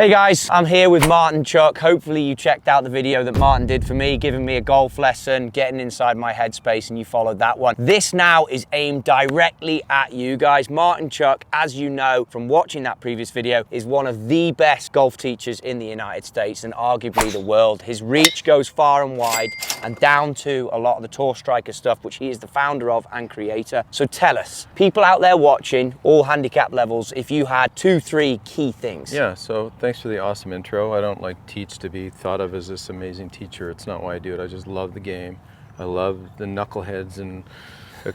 Hey guys, I'm here with Martin Chuck. Hopefully you checked out the video that Martin did for me, giving me a golf lesson, getting inside my headspace, and you followed that one. This now is aimed directly at you guys. Martin Chuck, as you know from watching that previous video, is one of the best golf teachers in the United States and arguably the world. His reach goes far and wide and down to a lot of the Tour Striker stuff, which he is the founder of and creator. So tell us, people out there watching, all handicap levels, if you had 2-3 key things. Yeah, so thanks for the awesome intro. I don't like teach to be thought of as this amazing teacher. It's not why I do it. I just love the game. I love the knuckleheads and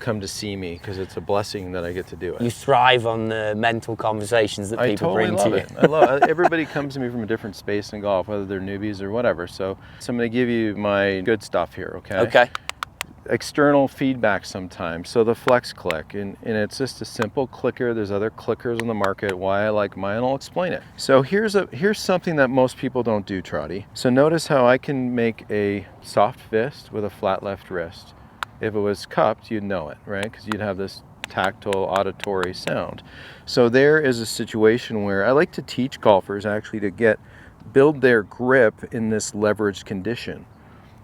come to see me because it's a blessing that I get to do it. You thrive on the mental conversations that people bring to you. I love it. Everybody comes to me from a different space in golf, whether they're newbies or whatever. So I'm going to give you my good stuff here, okay? Okay. External feedback sometimes. So the flex click, and it's just a simple clicker. There's other clickers on the market. Why I like mine, I'll explain it. So here's something that most people don't do, Trotty. So notice how I can make a soft fist with a flat left wrist. If it was cupped, you'd know it, right? Because you'd have this tactile auditory sound. So there is a situation where I like to teach golfers actually to build their grip in this leveraged condition.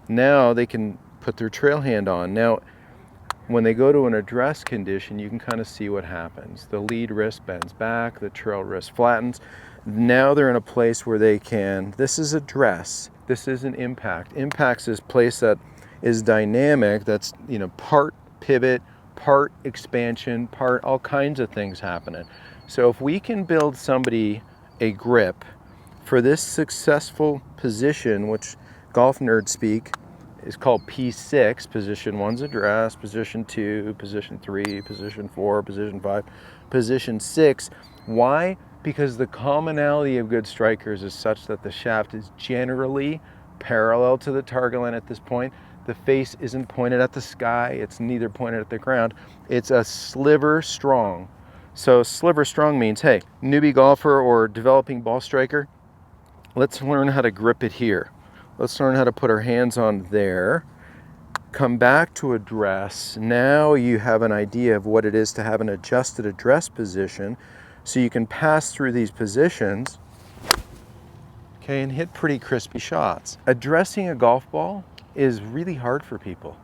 Now they can put their trail hand on. Now, when they go to an address condition, you can kind of see what happens. The lead wrist bends back, the trail wrist flattens. Now they're in a place where they can, this is address, this isn't impact. Impact's this place that is dynamic, that's, part pivot, part expansion, part all kinds of things happening. So if we can build somebody a grip for this successful position, which golf nerds speak, is called P6. Position 1's address, position 2, position 3, position 4, position 5, position 6. Why? Because the commonality of good strikers is such that the shaft is generally parallel to the target line at this point. The face isn't pointed at the sky, it's neither pointed at the ground. It's a sliver strong. So sliver strong means, hey, newbie golfer or developing ball striker, let's learn how to grip it here. Let's learn how to put our hands on there, come back to address. Now you have an idea of what it is to have an adjusted address position, so you can pass through these positions, okay, and hit pretty crispy shots. Addressing a golf ball is really hard for people.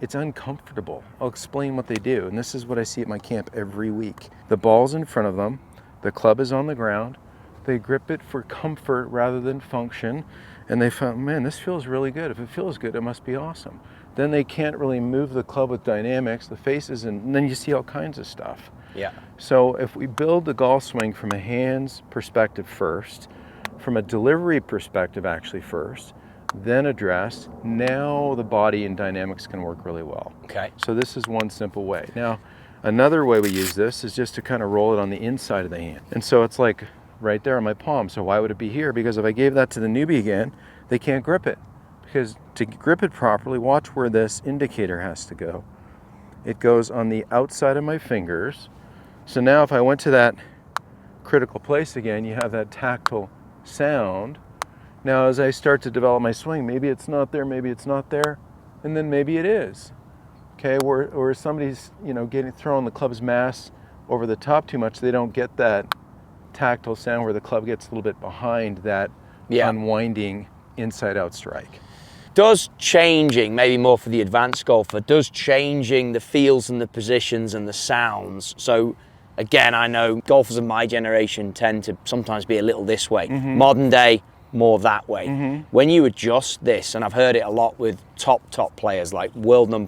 It's uncomfortable. I'll explain what they do, and this is what I see at my camp every week. The ball's in front of them, the club is on the ground, they grip it for comfort rather than function, and they found, man, this feels really good. If it feels good, it must be awesome. Then they can't really move the club with dynamics, the face isn't, and then you see all kinds of stuff. Yeah. So if we build the golf swing from a hands perspective first, from a delivery perspective actually first, then address, now the body and dynamics can work really well. Okay. So this is one simple way. Now, another way we use this is just to kind of roll it on the inside of the hand. And so it's like right there on my palm. So why would it be here? Because if I gave that to the newbie again, they can't grip it. Because to grip it properly, watch where this indicator has to go. It goes on the outside of my fingers. So now if I went to that critical place again, you have that tactile sound. Now as I start to develop my swing, maybe it's not there, maybe it's not there, and then maybe it is. Okay, or somebody's throwing the club's mass over the top too much, they don't get that tactile sound where the club gets a little bit behind that unwinding inside-out strike. Does changing, maybe more for the advanced golfer, does changing the feels and the positions and the sounds, so again, I know golfers of my generation tend to sometimes be a little this way. Mm-hmm. Modern day, more that way. Mm-hmm. When you adjust this, and I've heard it a lot with top players like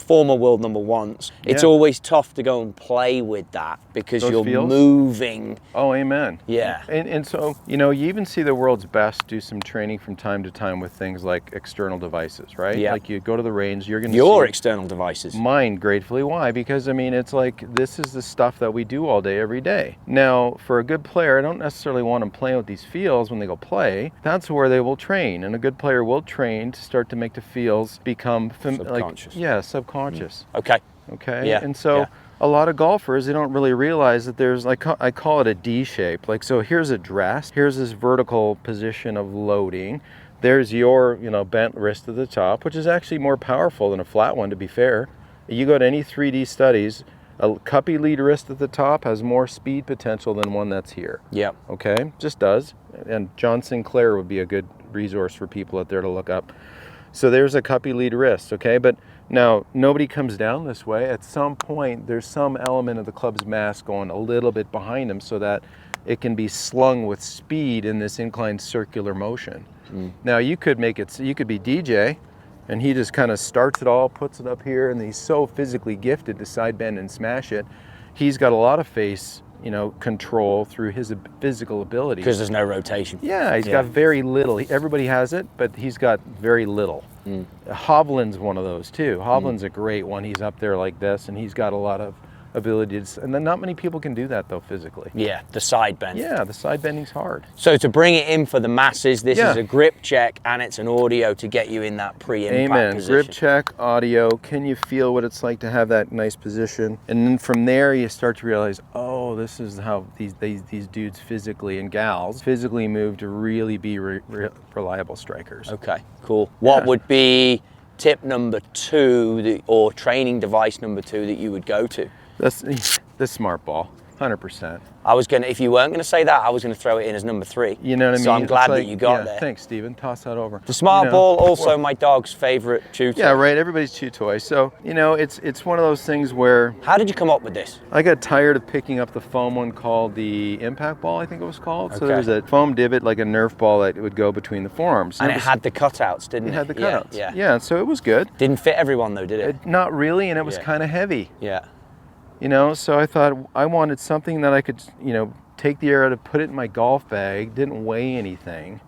former world number ones, it's always tough to go and play with that because those you're feels? Moving. Oh, amen. Yeah. And so, you even see the world's best do some training from time to time with things like external devices, right? Yeah. Like you go to the range, you're going to Your see external devices. Mine, gratefully. Why? Because, it's like this is the stuff that we do all day, every day. Now, for a good player, I don't necessarily want them playing with these feels when they go play. That's where they will train. And a good player will train to start to make the feels become subconscious. Subconscious. Okay. Okay. Yeah. And so a lot of golfers, they don't really realize that there's I call it a D shape. Like, so here's address, here's this vertical position of loading. There's your, bent wrist at the top, which is actually more powerful than a flat one, to be fair. You go to any 3D studies, A cuppy lead wrist at the top has more speed potential than one that's here. Yep. Okay, just does. And John Sinclair would be a good resource for people out there to look up. So there's a cuppy lead wrist, okay? But now, nobody comes down this way. At some point, there's some element of the club's mass going a little bit behind them so that it can be slung with speed in this inclined circular motion. Now, you could make it, you could be DJ, and he just kind of starts it all, puts it up here, and he's so physically gifted to side bend and smash it. He's got a lot of face, you know, control through his physical ability. Because there's no rotation. Yeah, he's got very little. Everybody has it, but he's got very little. Hovland's one of those too. Hovland's a great one. He's up there like this, and he's got a lot of abilities. And then not many people can do that though physically. Yeah, the side bend. Yeah, the side bending's hard. So to bring it in for the masses, this is a grip check and it's an audio to get you in that pre-impact position. Grip check, audio. Can you feel what it's like to have that nice position? And then from there you start to realize, oh, this is how these dudes physically and gals physically move to really be reliable strikers. Okay, cool. What would be tip number 2 or training device number 2 that you would go to? That's the smart ball, 100%. I was gonna, if you weren't gonna say that, I was gonna throw it in as number 3. You know what I mean? So I'm glad that you got there. Thanks, Steven. Toss that over. The smart ball, also my dog's favorite chew toy. Yeah, right. Everybody's chew toy. So you know, it's one of those things where. How did you come up with this? I got tired of picking up the foam one called the impact ball, I think it was called. So there was a foam divot, like a Nerf ball, that would go between the forearms. And it had the cutouts, didn't it? It had the cutouts. Yeah. Yeah. So it was good. Didn't fit everyone though, did it? Not really, and it was kind of heavy. Yeah. You know, so I thought I wanted something that I could, you know, take the air out of, put it in my golf bag, didn't weigh anything.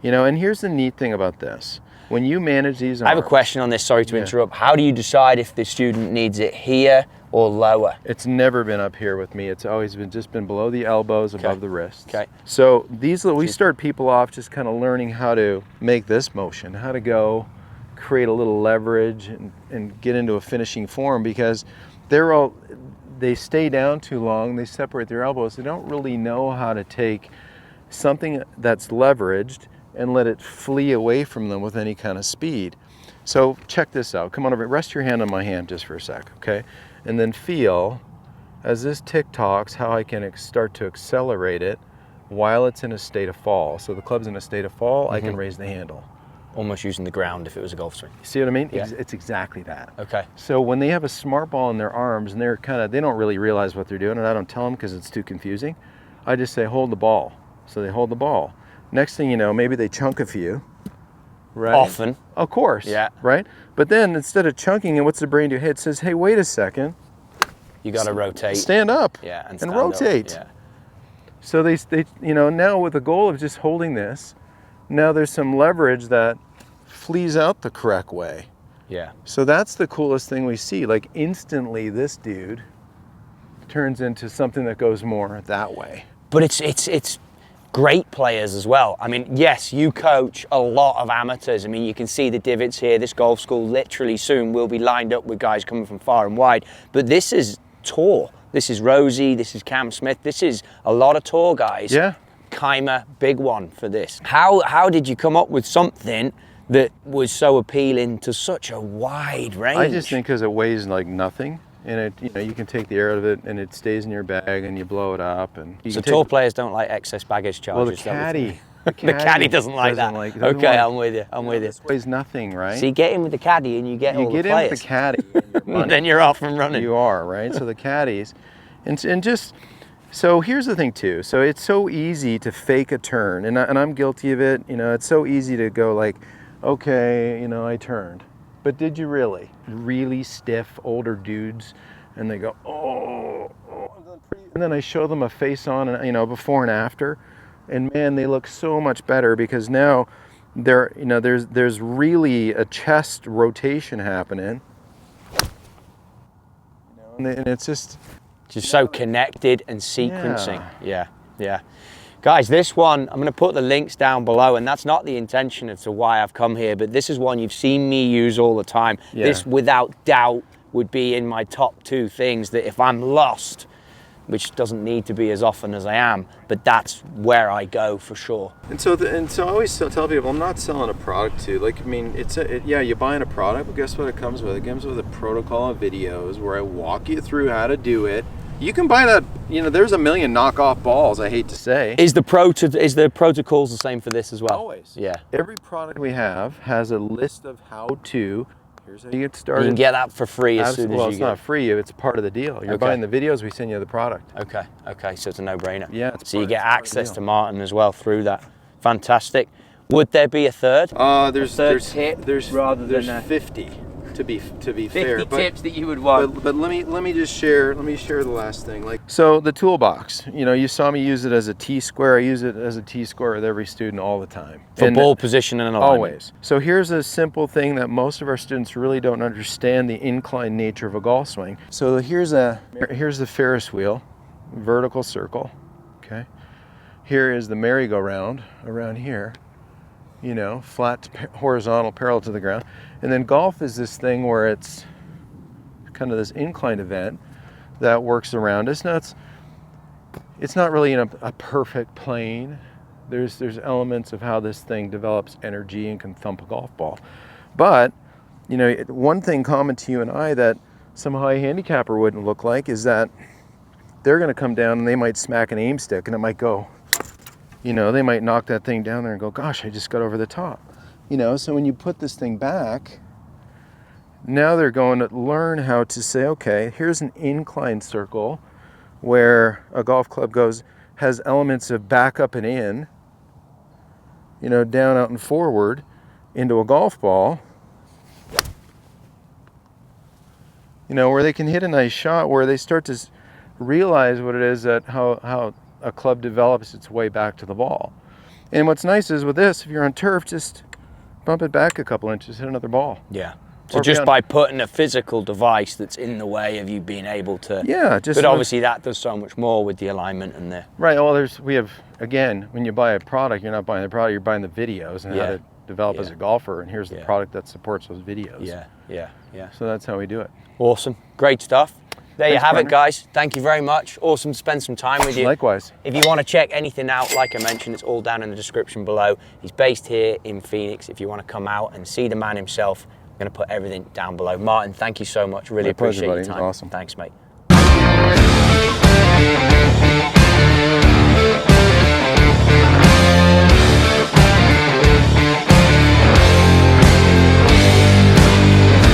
You know, and here's the neat thing about this. When you manage these arms, I have a question on this, sorry to interrupt. How do you decide if the student needs it here or lower? It's never been up here with me. It's always been just been below the elbows, above the wrists. Okay. So these, we start people off just kind of learning how to make this motion, how to go create a little leverage and get into a finishing form, because they stay down too long, they separate their elbows, they don't really know how to take something that's leveraged and let it flee away from them with any kind of speed. So check this out, come on over, rest your hand on my hand just for a sec, okay? And then feel, as this tick-tocks, how I can start to accelerate it while it's in a state of fall. So the club's in a state of fall, I can raise the handle. Almost using the ground if it was a golf swing. See what I mean? Yeah. It's exactly that. Okay. So when they have a smart ball in their arms and they don't really realize what they're doing, and I don't tell them because it's too confusing, I just say, hold the ball. So they hold the ball. Next thing you know, maybe they chunk a few. Right? Often. Of course. Yeah. Right? But then instead of chunking, and what's the brain do? It says, hey, wait a second. You got to rotate. Stand up. Yeah, and rotate. Up. Yeah. So they, you know, now with the goal of just holding this, now there's some leverage that flees out the correct way. Yeah. So that's the coolest thing we see. Like instantly, this dude turns into something that goes more that way. But it's great players as well. I mean, yes, you coach a lot of amateurs. I mean, you can see the divots here. This golf school literally soon will be lined up with guys coming from far and wide. But this is tour. This is Rosie. This is Cam Smith. This is a lot of tour guys. Yeah. Keimer, big one for this. How did you come up with something that was so appealing to such a wide range? I just think because it weighs like nothing, and it, you know, you can take the air out of it, and it stays in your bag, and you blow it up, and so tour players don't like excess baggage charges. Well, the caddy doesn't like that. Okay, I'm with you. It weighs nothing, right? So you get in with the caddy, and you get all the players. In with the caddy, and then you're off and running. You are, right? So the caddies, and just. So here's the thing too. So it's so easy to fake a turn, and I'm guilty of it. You know, it's so easy to go like, okay, you know, I turned, but did you really? Really stiff older dudes, and they go, oh, and then I show them a face on, and you know, before and after, and man, they look so much better because now they're, you know, there's really a chest rotation happening, you know, and it's just so connected and sequencing. Yeah. Guys, this one, I'm going to put the links down below, and that's not the intention as to why I've come here, but this is one you've seen me use all the time. This, without doubt, would be in my top 2 things that if I'm lost, which doesn't need to be as often as I am, but that's where I go for sure. And so I always tell people, I'm not selling a product to, like, I mean, yeah, you're buying a product, but guess what it comes with? It comes with a protocol of videos where I walk you through how to do it. You can buy that, you know, there's a million knockoff balls, I hate to say. Is the protocols the same for this as well? Always. Yeah. Every product we have has a list of how to. Here's how you get started. You can get that for free as soon as you Well, it's not free. It's part of the deal. You're buying the videos, we send you the product. Okay, so it's a no-brainer. Yeah. So you get access to Martin as well through that. Fantastic. Would there be a third? There's 50 to be fair. 50 tips that you would want. But let me share the last thing. Like, so the toolbox, you know, you saw me use it as a T-square. I use it as a T-square with every student all the time. For ball position and alignment. Always. So here's a simple thing that most of our students really don't understand, the inclined nature of a golf swing. So here's the Ferris wheel, vertical circle, okay? Here is the merry-go-round around here, you know, flat horizontal parallel to the ground. And then golf is this thing where it's kind of this inclined event that works around us. Now it's not really in a perfect plane. There's elements of how this thing develops energy and can thump a golf ball. But, you know, one thing common to you and I that some high handicapper wouldn't look like is that they're going to come down and they might smack an aim stick and it might go, you know, they might knock that thing down there and go, gosh, I just got over the top. You know, so when you put this thing back, now they're going to learn how to say, okay, here's an inclined circle where a golf club has elements of back, up, and in, you know, down, out, and forward into a golf ball, you know, where they can hit a nice shot, where they start to realize what it is that how a club develops its way back to the ball. And what's nice is with this, if you're on turf, just bump it back a couple inches, hit another ball. Yeah. So just by putting a physical device that's in the way of you being able to. Yeah. But obviously that does so much more with the alignment and the. Right. Well, we have, again, when you buy a product, you're not buying the product, you're buying the videos and how to develop as a golfer. And here's the product that supports those videos. Yeah. So that's how we do it. Awesome. Great stuff. There you have partner. it, guys. Thank you very much. Awesome to spend some time with you. Likewise. If you want to check anything out, like I mentioned, it's all down in the description below. He's based here in Phoenix. If you want to come out and see the man himself, I'm going to put everything down below. Martin, thank you so much. Really appreciate your time. Awesome. Thanks, mate.